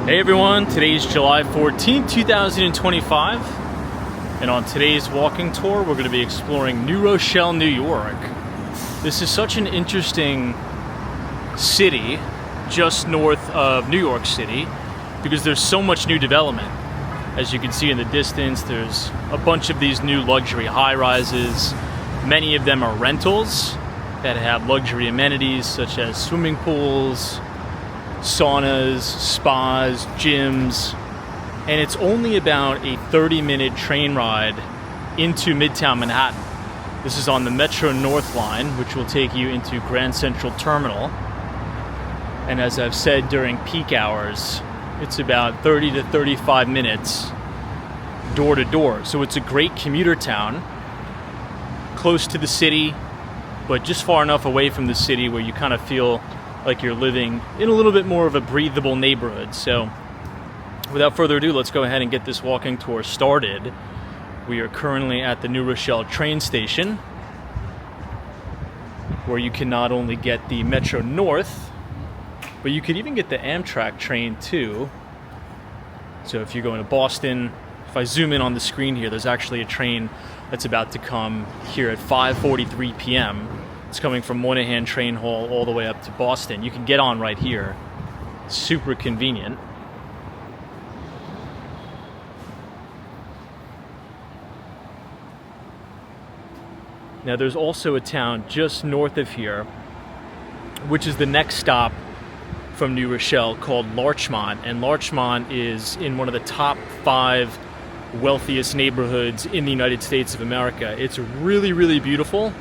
Hey everyone, today's July 14th, 2025, and on today's walking tour we're going to be exploring New Rochelle, New York. This is such an interesting city just north of New York City because there's so much new development. As you can see in the distance, there's a bunch of these new luxury high-rises. Many of them are rentals that have luxury amenities such as swimming pools, saunas, spas, gyms, and it's only about a 30-minute train ride into Midtown Manhattan. This is on the Metro North line, which will take you into Grand Central Terminal. And as I've said during peak hours, it's about 30 to 35 minutes door to door. So it's a great commuter town, close to the city, but just far enough away from the city where you kind of feel like you're living in a little bit more of a breathable neighborhood. So without further ado, let's go ahead and get this walking tour started. We are currently at the New Rochelle train station, where you can not only get the Metro North, but you could even get the Amtrak train too. So if you're going to Boston, if I zoom in on the screen here, there's actually a train that's about to come here at 5:43 p.m. It's coming from Moynihan Train Hall all the way up to Boston. You can get on right here. Super convenient. Now there's also a town just north of here, which is the next stop from New Rochelle, called Larchmont. And Larchmont is in one of the top 5 wealthiest neighborhoods in the United States of America. It's really, really beautiful.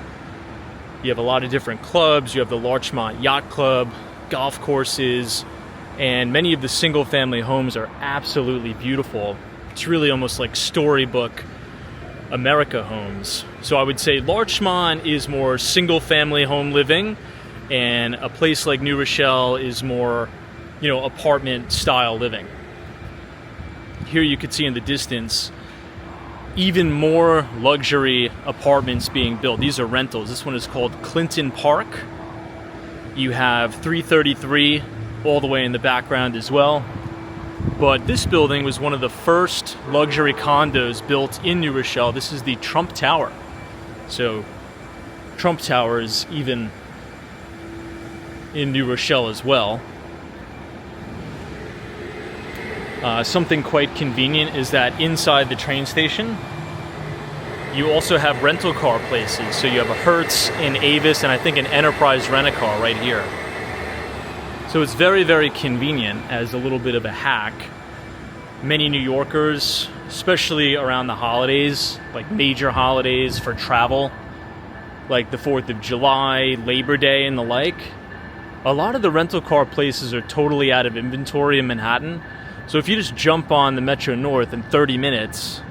You have a lot of different clubs. You have the Larchmont Yacht Club, golf courses, and many of the single-family homes are absolutely beautiful. It's really almost like storybook America homes. So I would say Larchmont is more single-family home living, and a place like New Rochelle is more, apartment-style living. Here you could see in the distance even more luxury apartments being built. These are rentals. This one is called Clinton Park. You have 333 all the way in the background as well. But this building was one of the first luxury condos built in New Rochelle. This is the Trump Tower. So Trump Tower is even in New Rochelle as well. Something quite convenient is that inside the train station, you also have rental car places. So you have a Hertz in Avis and I think an Enterprise Rent-A-Car right here. So it's very, very convenient as a little bit of a hack. Many New Yorkers, especially around the holidays, like major holidays for travel, like the 4th of July, Labor Day, and the like, a lot of the rental car places are totally out of inventory in Manhattan. So if you just jump on the Metro North in 30 minutes,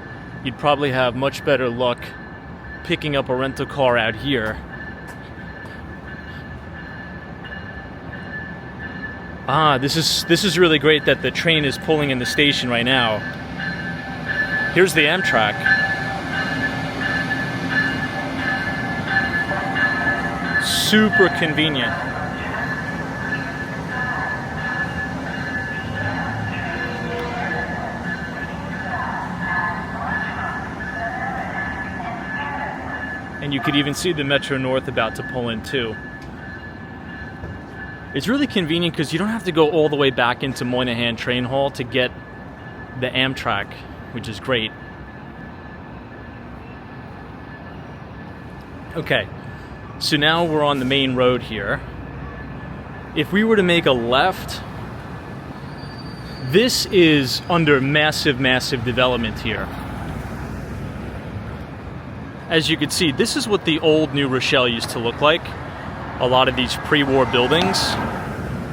you'd probably have much better luck picking up a rental car out here. This is really great that the train is pulling in the station right now. Here's the Amtrak. Super convenient. And you could even see the Metro North about to pull in too. It's really convenient because you don't have to go all the way back into Moynihan Train Hall to get the Amtrak, which is great. Okay, so now we're on the main road here. If we were to make a left, this is under massive, massive development here. As you can see, this is what the old New Rochelle used to look like. A lot of these pre-war buildings.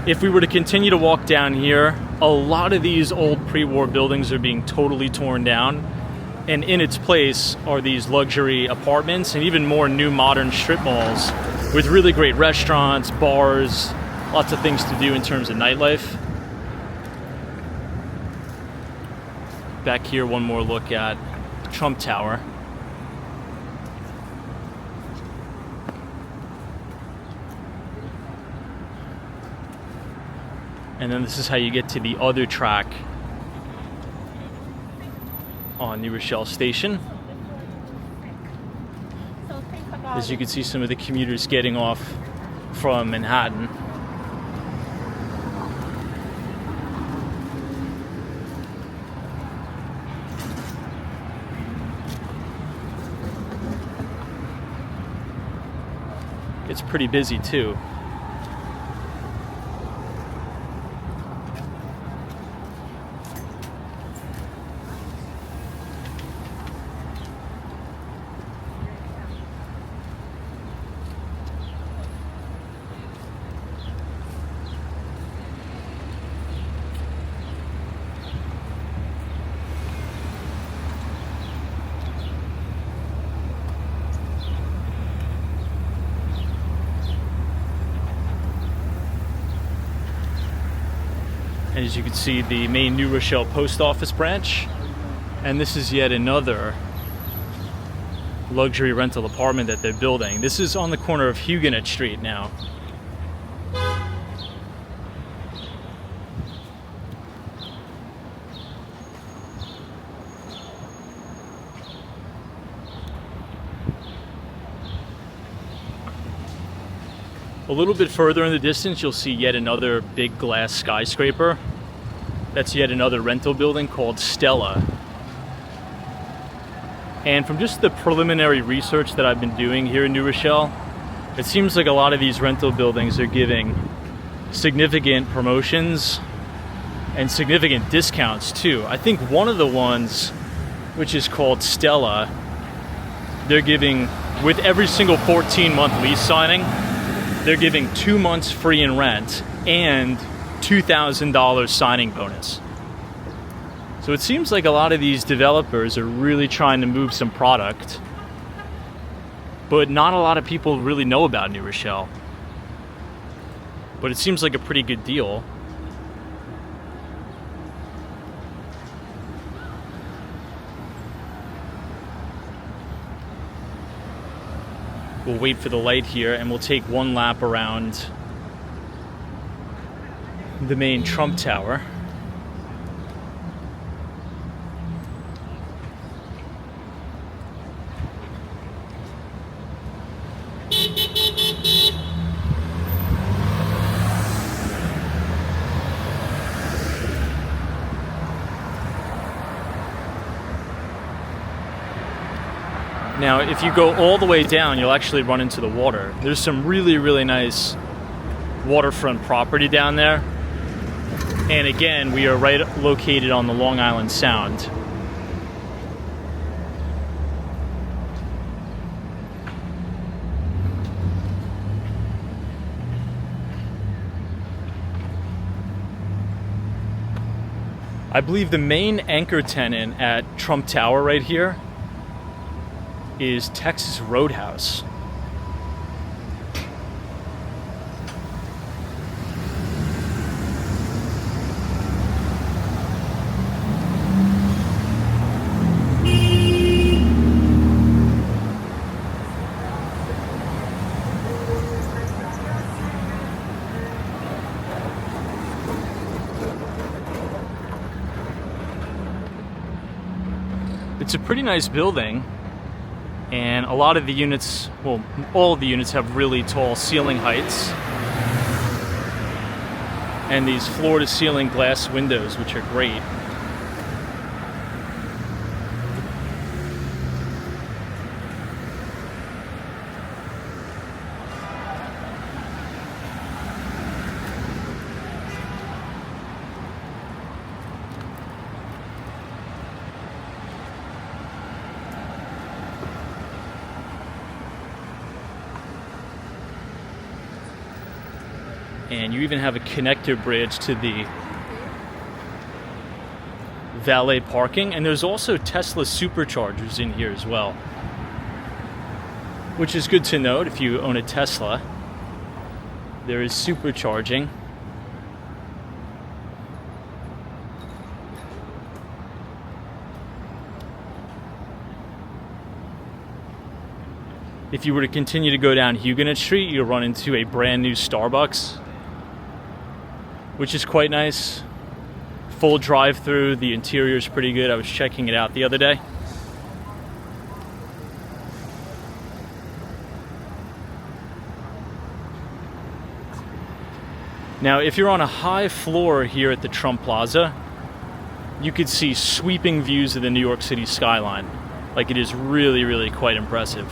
If we were to continue to walk down here, a lot of these old pre-war buildings are being totally torn down. And in its place are these luxury apartments and even more new modern strip malls with really great restaurants, bars, lots of things to do in terms of nightlife. Back here, one more look at Trump Tower. And then this is how you get to the other track on New Rochelle Station. As you can see, some of the commuters getting off from Manhattan. It's pretty busy too. And as you can see, the main New Rochelle post office branch. And this is yet another luxury rental apartment that they're building. This is on the corner of Huguenot Street now. A little bit further in the distance, you'll see yet another big glass skyscraper. That's yet another rental building called Stella. And from just the preliminary research that I've been doing here in New Rochelle, it seems like a lot of these rental buildings are giving significant promotions and significant discounts too. I think one of the ones, which is called Stella, they're giving, with every single 14-month lease signing, they're giving 2 months free in rent and $2,000 signing bonus. So it seems like a lot of these developers are really trying to move some product, but not a lot of people really know about New Rochelle. But it seems like a pretty good deal. We'll wait for the light here and we'll take one lap around the main Trump Tower. Now, if you go all the way down, you'll actually run into the water. There's some really, really nice waterfront property down there. And again, we are right located on the Long Island Sound. I believe the main anchor tenant at Trump Tower right here is Texas Roadhouse. It's a pretty nice building. And a lot of the units, well, all of the units have really tall ceiling heights. And these floor-to-ceiling glass windows, which are great. And you even have a connector bridge to the valet parking. And there's also Tesla superchargers in here as well, which is good to note if you own a Tesla. There is supercharging. If you were to continue to go down Huguenot Street, you'll run into a brand new Starbucks. which is quite nice. Full drive-through. The interior is pretty good. I was checking it out the other day. Now, if you're on a high floor here at the Trump Plaza, you could see sweeping views of the New York City skyline. Like, it is really, really quite impressive.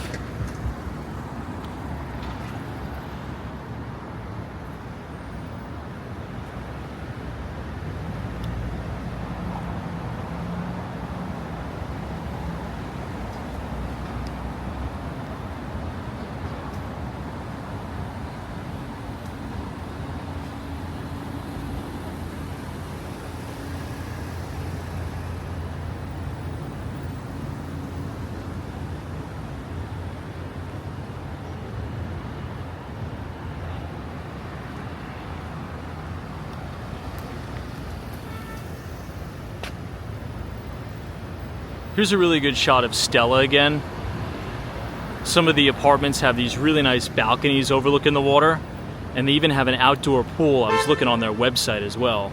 Here's a really good shot of Stella again. Some of the apartments have these really nice balconies overlooking the water, and they even have an outdoor pool. I was looking on their website as well.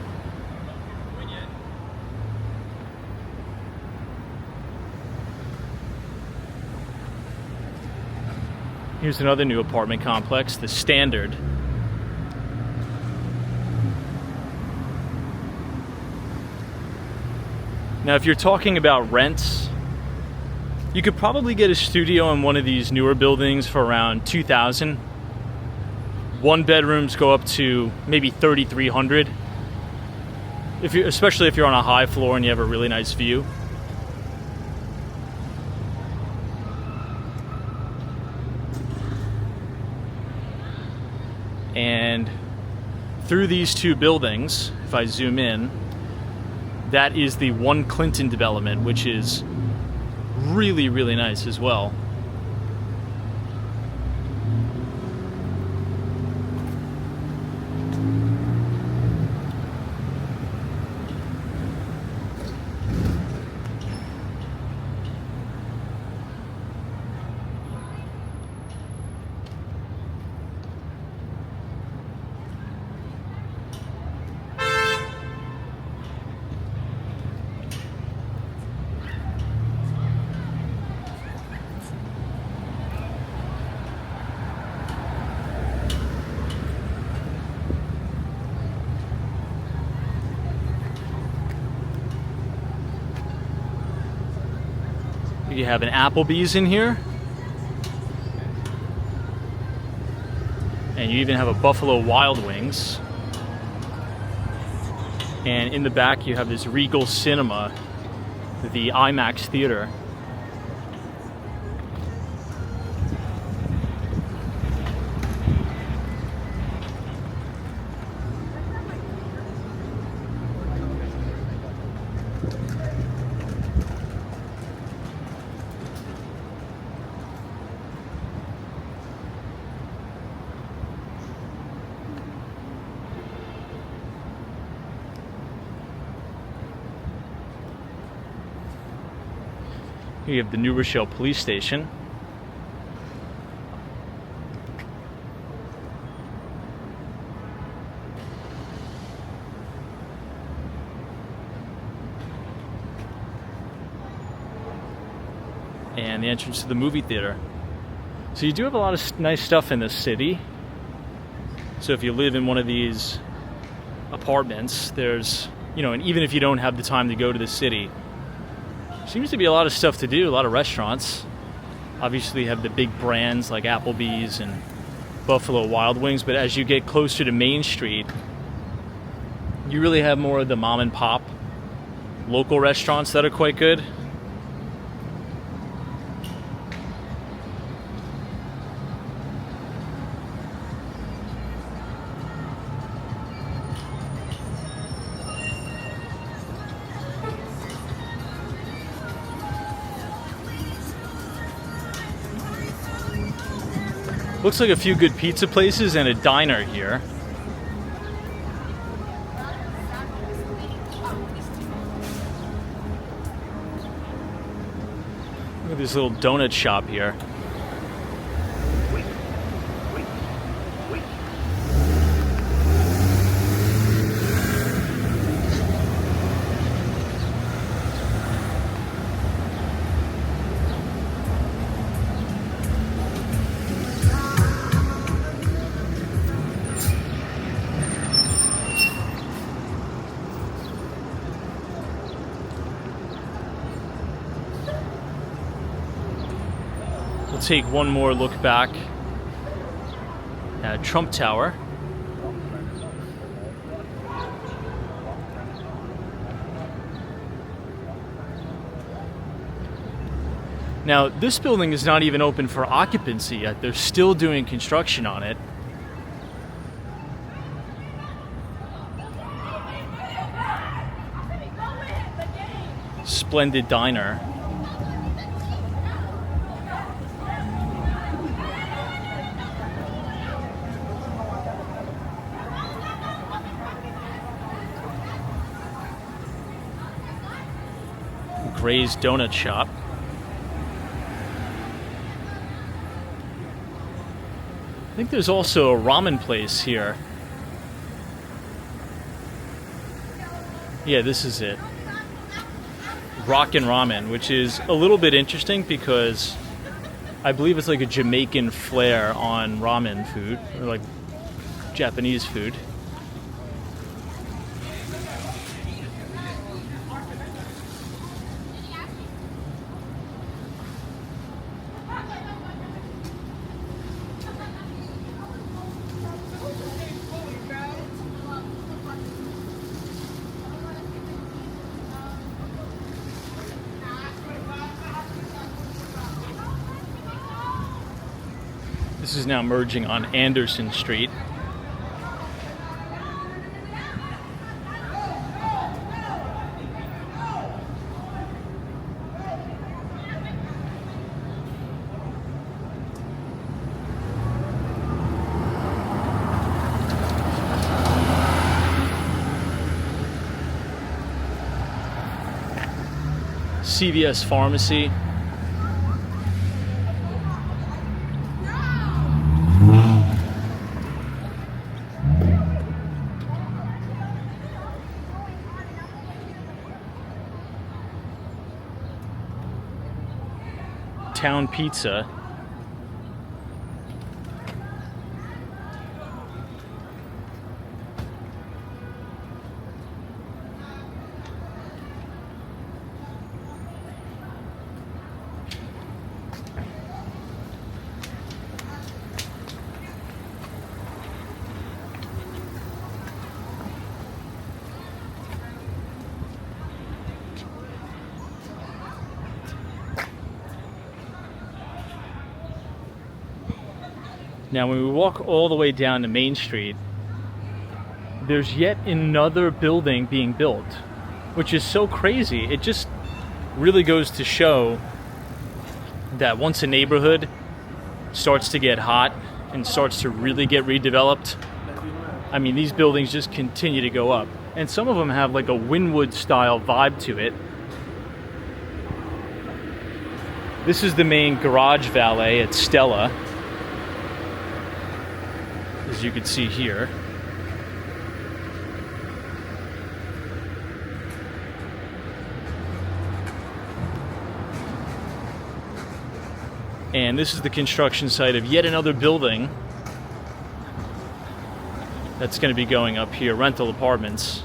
Here's another new apartment complex, the Standard. Now, if you're talking about rents, you could probably get a studio in one of these newer buildings for around $2,000. One bedrooms go up to maybe $3,300. Especially if you're on a high floor and you have a really nice view. And through these two buildings, if I zoom in, that is the One Clinton development, which is really, really nice as well. You have an Applebee's in here. And you even have a Buffalo Wild Wings. And in the back you have this Regal Cinema, the IMAX theater. Here you have the New Rochelle Police Station. And the entrance to the movie theater. So you do have a lot of nice stuff in this city. So if you live in one of these apartments, there's, and even if you don't have the time to go to the city, seems to be a lot of stuff to do, a lot of restaurants. Obviously you have the big brands like Applebee's and Buffalo Wild Wings, but as you get closer to Main Street, you really have more of the mom and pop local restaurants that are quite good. Looks like a few good pizza places and a diner here. Look at this little donut shop here. take one more look back at Trump Tower. Now, this building is not even open for occupancy yet. They're still doing construction on it. Splendid diner. Gray's Donut Shop. I think there's also a ramen place here. Yeah, this is it. Rockin' Ramen, which is a little bit interesting because I believe it's like a Jamaican flair on ramen food, or like Japanese food. This is now merging on Anderson Street. CVS Pharmacy. Town Pizza. Now, when we walk all the way down to Main Street, there's yet another building being built, which is so crazy. It just really goes to show that once a neighborhood starts to get hot and starts to really get redeveloped, I mean, these buildings just continue to go up. And some of them have like a Wynwood style vibe to it. This is the main garage valet at Stella, as you can see here. And this is the construction site of yet another building that's going to be going up here, rental apartments.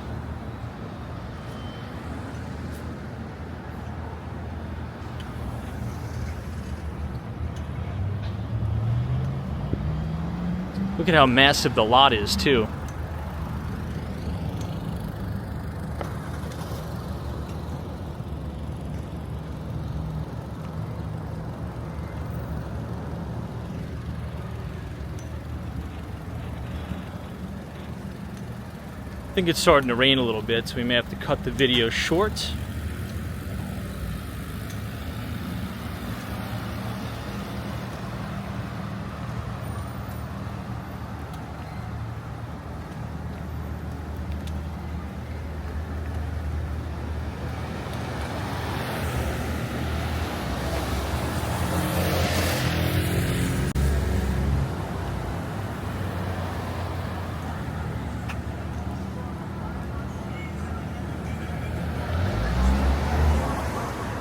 Look at how massive the lot is, too. I think it's starting to rain a little bit, so we may have to cut the video short.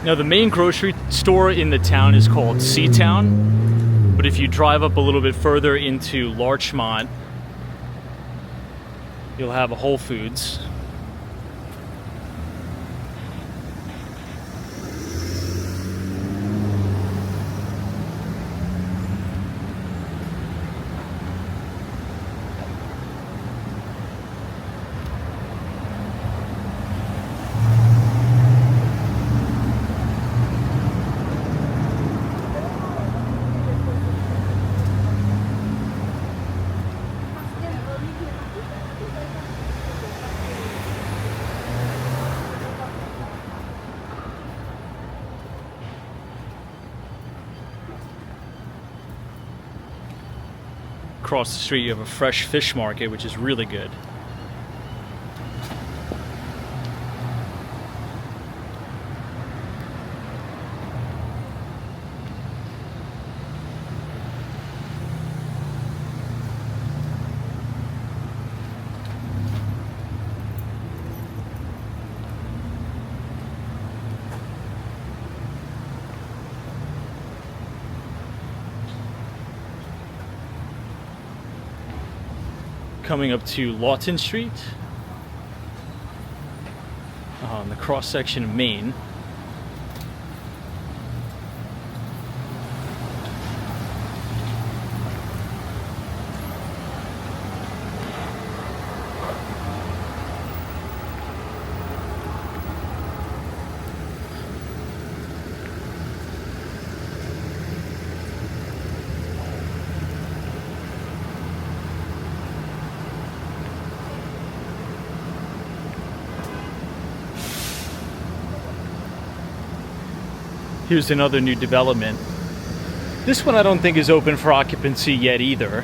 Now, the main grocery store in the town is called C-Town, but if you drive up a little bit further into Larchmont, you'll have a Whole Foods. across the street you have a fresh fish market, which is really good. Coming up to Lawton Street on the cross section of Main. Here's another new development. This one I don't think is open for occupancy yet either.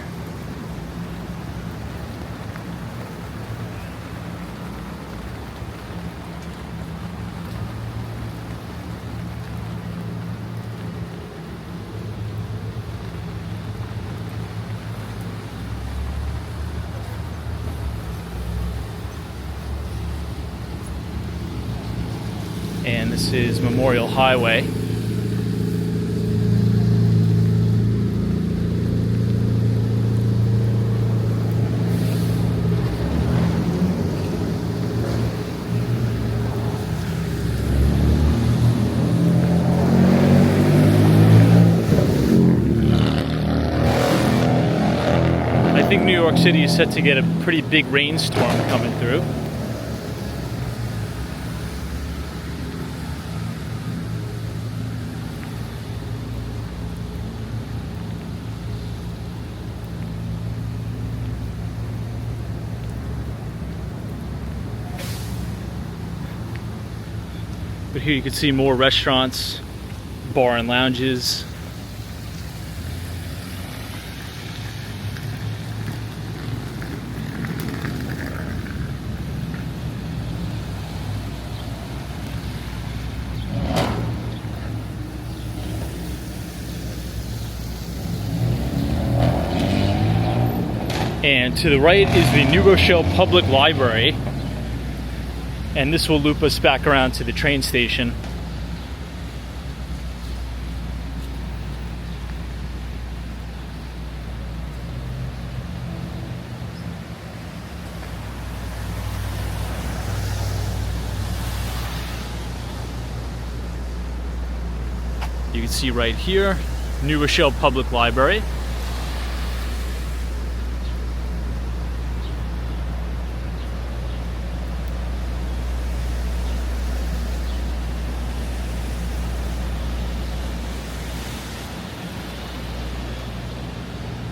And this is Memorial Highway. I think New York City is set to get a pretty big rainstorm coming through. But here you can see more restaurants, bar and lounges. And to the right is the New Rochelle Public Library. And this will loop us back around to the train station. You can see right here, New Rochelle Public Library.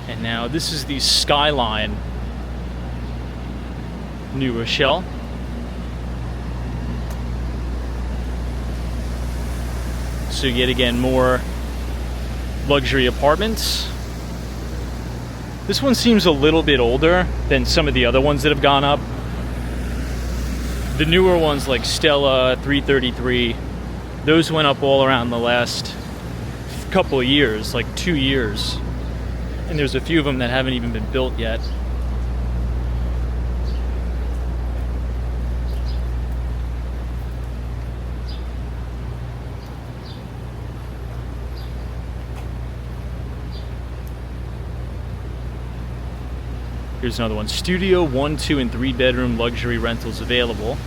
And now this is the Skyline New Rochelle. So yet again, more luxury apartments. This one seems a little bit older than some of the other ones that have gone up. The newer ones like Stella, 333, those went up all around the last couple of years, like 2 years. And there's a few of them that haven't even been built yet. Here's another one. Studio 1, 2, and 3 bedroom luxury rentals available.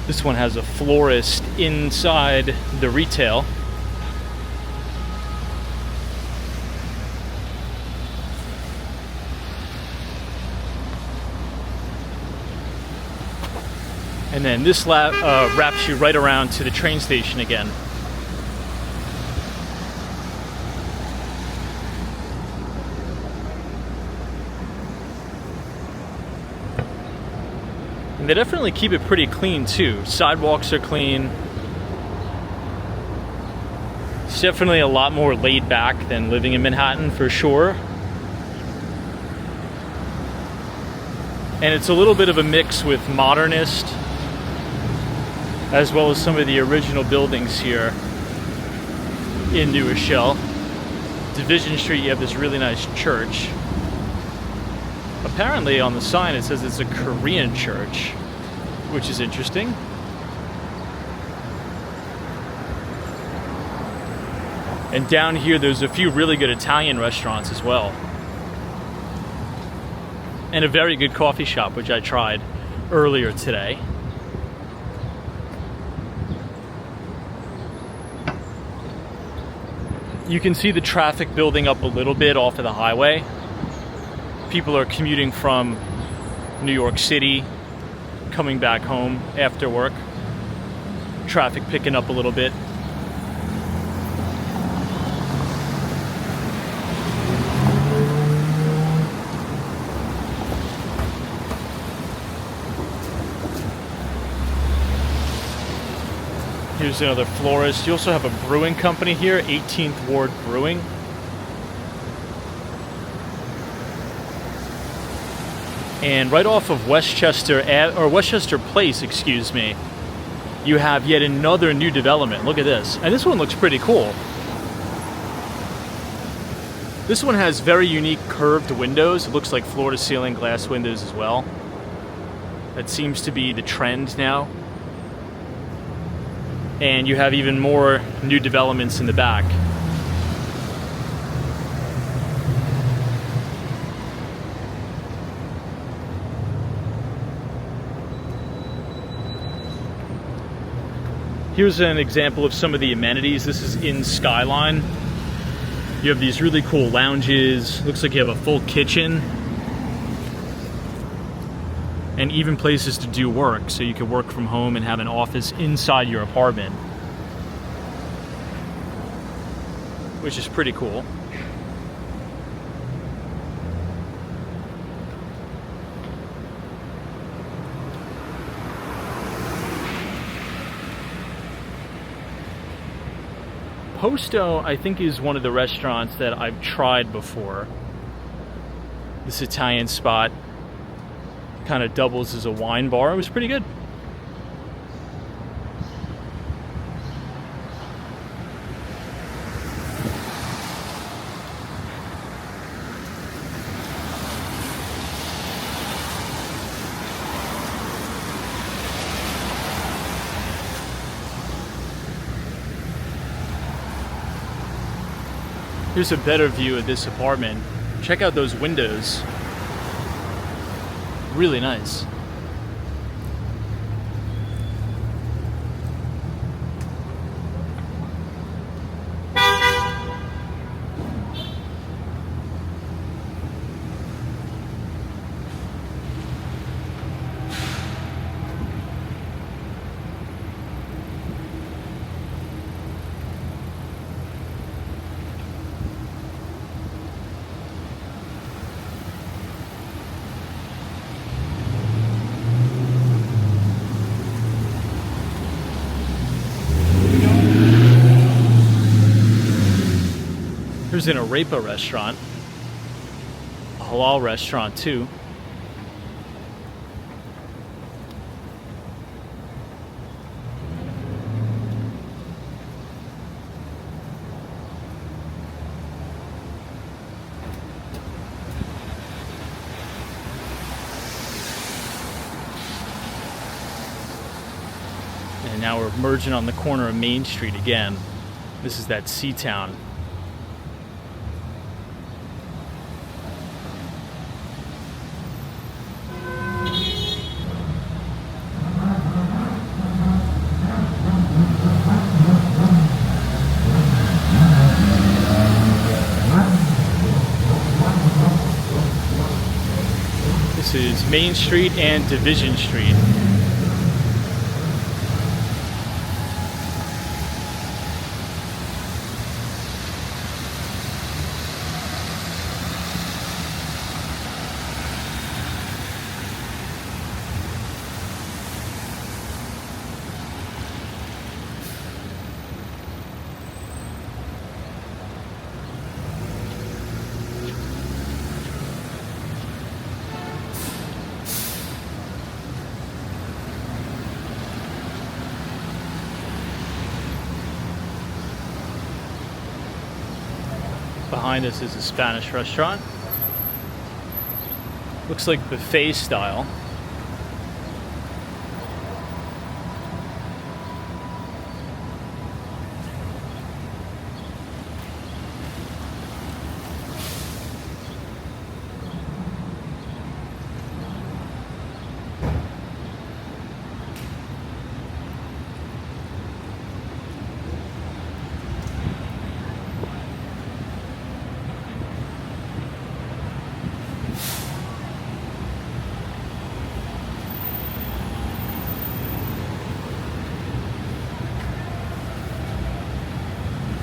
This one has a florist inside the retail. And then this wraps you right around to the train station again. And they definitely keep it pretty clean too. Sidewalks are clean. definitely a lot more laid back than living in Manhattan, for sure. And it's a little bit of a mix with modernist, as well as some of the original buildings here in New Rochelle. Division Street, you have this really nice church. Apparently on the sign it says it's a Korean church, which is interesting. And down here there's a few really good Italian restaurants as well. And a very good coffee shop, which I tried earlier today. You can see the traffic building up a little bit off of the highway. People are commuting from New York City, coming back home after work. Traffic picking up a little bit. Here's another florist. You also have a brewing company here, 18th Ward Brewing. And right off of Westchester Place, excuse me, you have yet another new development. Look at this. And this one looks pretty cool. This one has very unique curved windows. It looks like floor-to-ceiling glass windows as well. That seems to be the trend now. And you have even more new developments in the back. Here's an example of some of the amenities. This is in Skyline. You have these really cool lounges. Looks like you have a full kitchen. And even places to do work, so you can work from home and have an office inside your apartment, which is pretty cool. Posto, I think, is one of the restaurants that I've tried before. This Italian spot kind of doubles as a wine bar. It was pretty good. Here's a better view of this apartment. Check out those windows. Really nice. Here's an arepa restaurant, a halal restaurant too. And now we're merging on the corner of Main Street again. This is that C-Town. This is Main Street and Division Street. behind us is a Spanish restaurant. Looks like buffet style.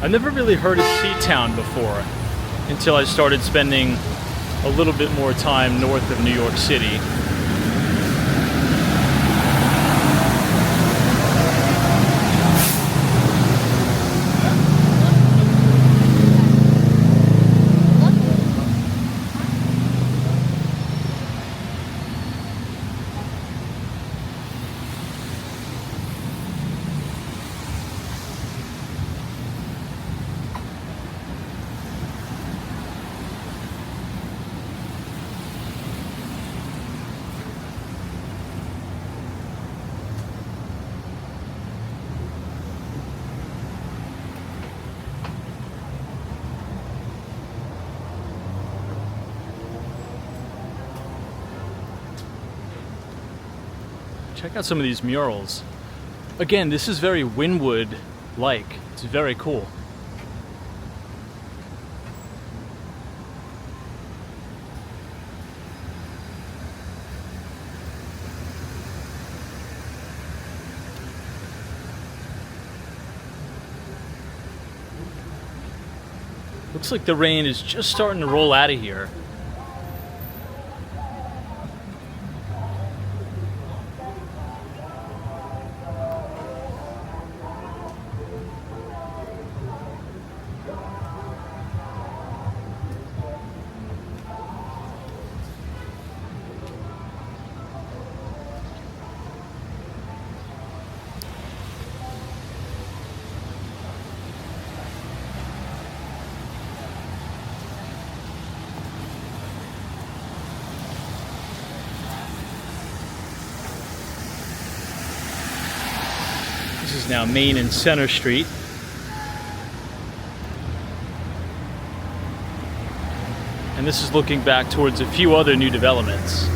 I've never really heard of Seatown before until I started spending a little bit more time north of New York City. Check out some of these murals. Again, this is very Wynwood-like. It's very cool. Looks like the rain is just starting to roll out of here. This is now Main and Center Street. And this is looking back towards a few other new developments.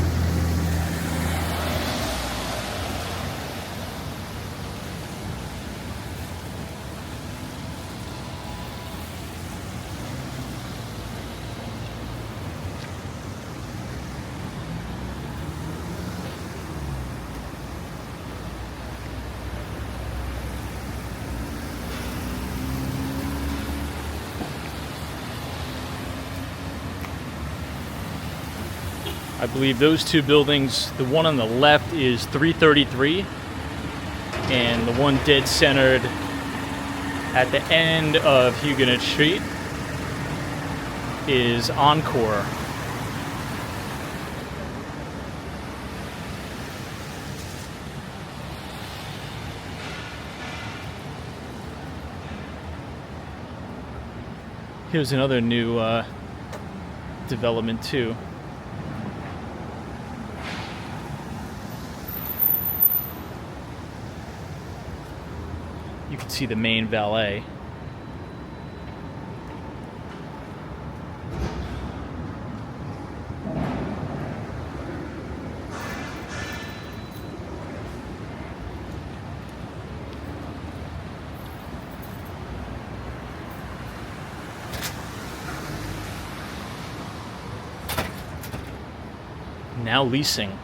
I believe those two buildings, the one on the left is 333, and the one dead centered at the end of Huguenot Street is Encore. Here's another new development too. You can see the main valet. Now leasing.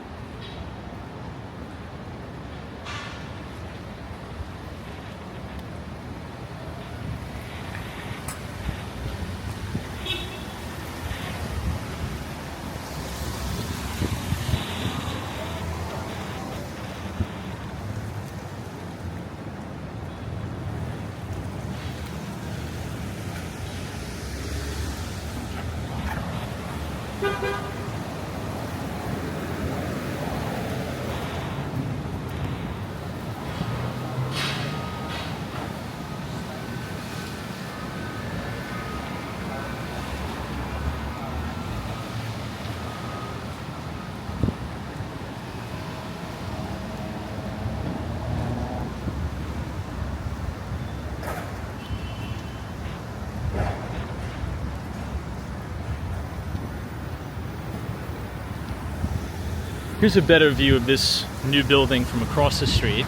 Here's a better view of this new building from across the street.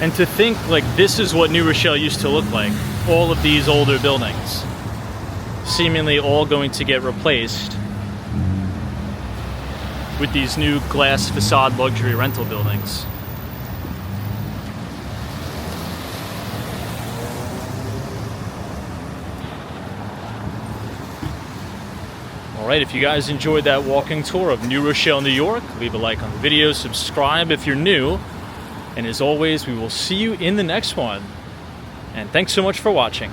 And to think like this is what New Rochelle used to look like. All of these older buildings, seemingly all going to get replaced with these new glass facade luxury rental buildings. Alright, if you guys enjoyed that walking tour of New Rochelle, New York, leave a like on the video, subscribe if you're new, and as always, we will see you in the next one. And thanks so much for watching.